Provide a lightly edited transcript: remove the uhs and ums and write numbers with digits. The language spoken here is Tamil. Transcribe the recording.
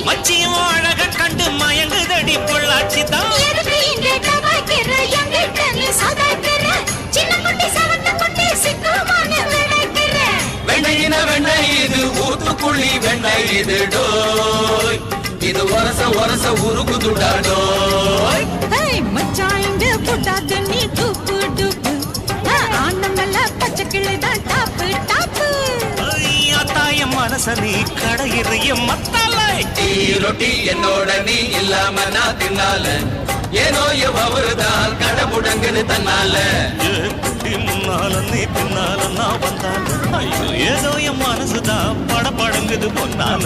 மச்சியும் அழக கண்டு மயங்குதடி பொள்ளாச்சி தான் வெண்ணையின வெண்ணெய் இது ஊத்துக்குள்ளி வெண்ணெய் இது டோய் இது ஒரச ஒரச உருகுதுடா டோய் மச்சான் இங்க புட்டாத நீ டூப்பு டூப்பு ஆனமல்ல பச்சை கிளிதான் டாப்பு டாப்பு தாய மனச நீ கடையிறிய மத்தாலை ரொட்டி என்னோட நீ இல்லாம நான் தின்னால ஏனோ அவருதான் கடை முடங்குது தன்னால முன்னால நீ பின்னால நான் வந்தால ஐயோ ஏதோ என் மனசுதான் படபடங்குது பொன்னால